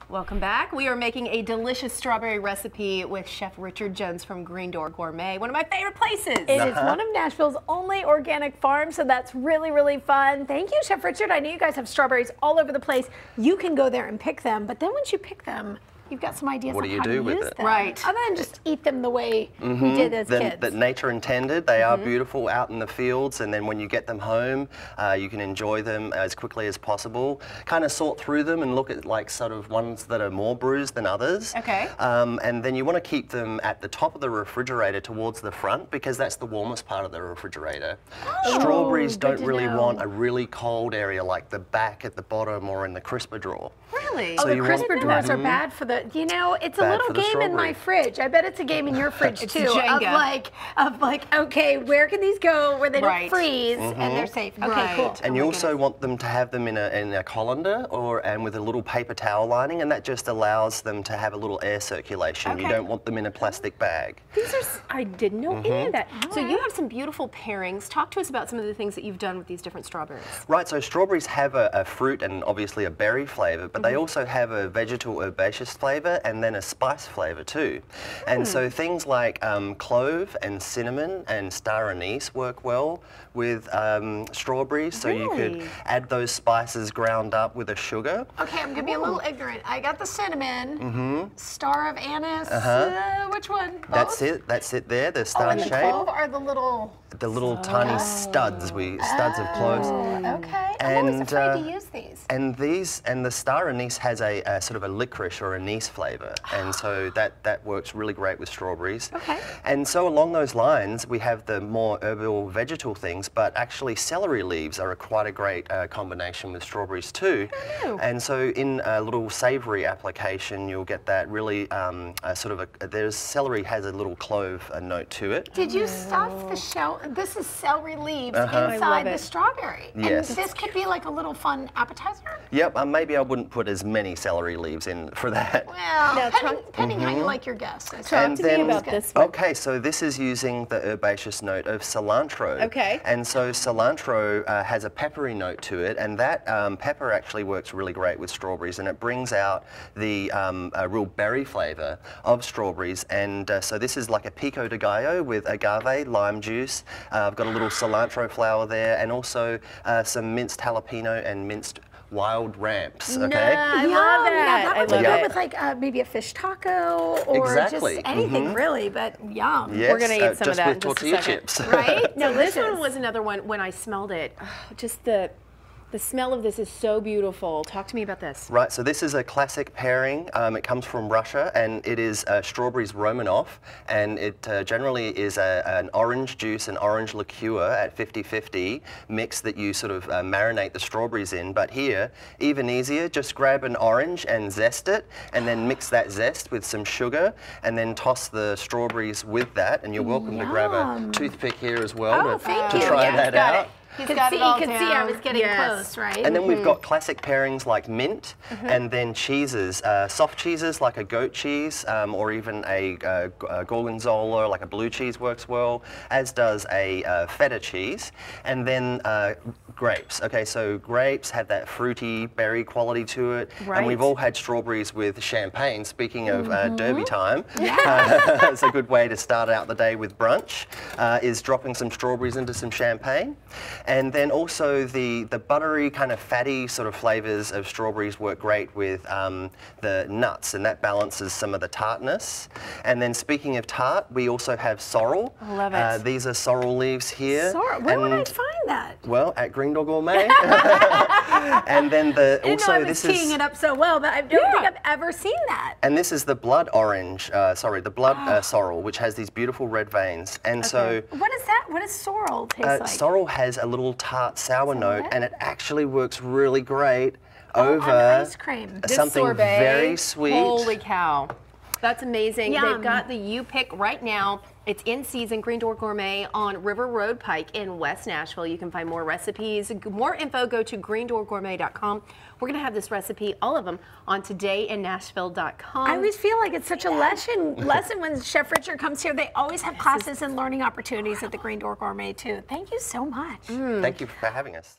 Welcome back. We are making a delicious strawberry recipe with Chef Richard Jones from Green Door Gourmet, one of my favorite places. It is one of Nashville's only organic farms, so that's really, really fun. Thank you, Chef Richard. I know you guys have strawberries all over the place. You can go there and pick them, but then once you pick them, you've got some ideas What on do you how do to with use it? them. Right. Other than just eat them the way we did as kids. That nature intended. They are beautiful out in the fields, and then when you get them home, you can enjoy them as quickly as possible. Kind of sort through them and look at like sort of ones that are more bruised than others. Okay. And then you want to keep them at the top of the refrigerator towards the front because that's the warmest part of the refrigerator. Strawberries don't really want a really cold area like the back at the bottom or in the crisper drawer. Really? Oh, the crisper drawers are bad for the, you know, it's a little game in my fridge. I bet it's a game in your fridge too. Jenga. Of like, okay, where can these go where they don't freeze and they're safe? Okay, cool. And you also want them to have them in a colander and with a little paper towel lining, and that just allows them to have a little air circulation. You don't want them in a plastic bag. These are, I didn't know any of that. So you have some beautiful pairings. Talk to us about some of the things that you've done with these different strawberries. Right, so strawberries have a fruit and obviously a berry flavor, but they also have a vegetal herbaceous flavor and then a spice flavor too. And so things like clove and cinnamon and star anise work well with strawberries. So you could add those spices ground up with a sugar. Okay, I'm gonna be a little ignorant. I got the cinnamon, star of anise. Which one? Both? That's it there, the star and shape. The clove are the little tiny studs, studs of cloves. Okay, And, I'm always afraid to use these. And the star anise has a sort of a licorice or anise flavor, and so that works really great with strawberries. Okay. And so along those lines, we have the more herbal vegetal things, but actually celery leaves are quite a great combination with strawberries too. And so in a little savory application, you'll get that really celery has a little clove note to it. Did you stuff the shell? This is celery leaves inside the strawberry. Yes. And this could be like a little fun appetizer? Yep, maybe I wouldn't put as many celery leaves in for that. Well, depending how you like your guests. Talk to me about this one. Okay, so this is using the herbaceous note of cilantro. Okay. And so cilantro has a peppery note to it, and that pepper actually works really great with strawberries, and it brings out the real berry flavor of strawberries. And so this is like a pico de gallo with agave, lime juice. I've got a little cilantro flower there, and also some minced jalapeno and minced wild ramps, okay? I love that. Yeah, that would be good with like maybe a fish taco or just anything really, but yum. Yes, we're gonna eat some of that with in tortilla just a second. chips. Right? No, this one was another one when I smelled it. Just the smell of this is so beautiful. Talk to me about this. Right, so this is a classic pairing. It comes from Russia, and it is strawberries Romanov, and it generally is an orange juice and orange liqueur at 50-50 mix that you sort of marinate the strawberries in. But here, even easier, just grab an orange and zest it, and then mix that zest with some sugar, and then toss the strawberries with that. And you're welcome to grab a toothpick here as well to try that out. You can see I was getting close, right? And then we've got classic pairings like mint, and then cheeses, soft cheeses like a goat cheese, or even a gorgonzola, like a blue cheese works well, as does a feta cheese. And then grapes. Okay, so grapes have that fruity berry quality to it, and we've all had strawberries with champagne. Speaking of derby time, it's a good way to start out the day with brunch, is dropping some strawberries into some champagne. And then also the buttery kind of fatty sort of flavors of strawberries work great with the nuts, and that balances some of the tartness. And then speaking of tart, we also have sorrel. I love it. These are sorrel leaves here. Sorrel, where would I find that? Well, at Green Door Gourmet. And then I was teeing it up so well, but I don't think I've ever seen that. And this is the blood orange, the blood sorrel, which has these beautiful red veins. And so what is that? What does sorrel taste like? Sorrel has a little tart sour note, and it actually works really great over ice cream. Something sorbet, very sweet. Holy cow. That's amazing. Yum. They've got the You Pick right now. It's in season, Green Door Gourmet on River Road Pike in West Nashville. You can find more recipes, more info, go to greendoorgourmet.com. We're going to have this recipe, all of them, on todayinnashville.com. I always feel like it's such a lesson when Chef Richard comes here. They always have classes and learning opportunities at the Green Door Gourmet, too. Thank you so much. Thank you for having us.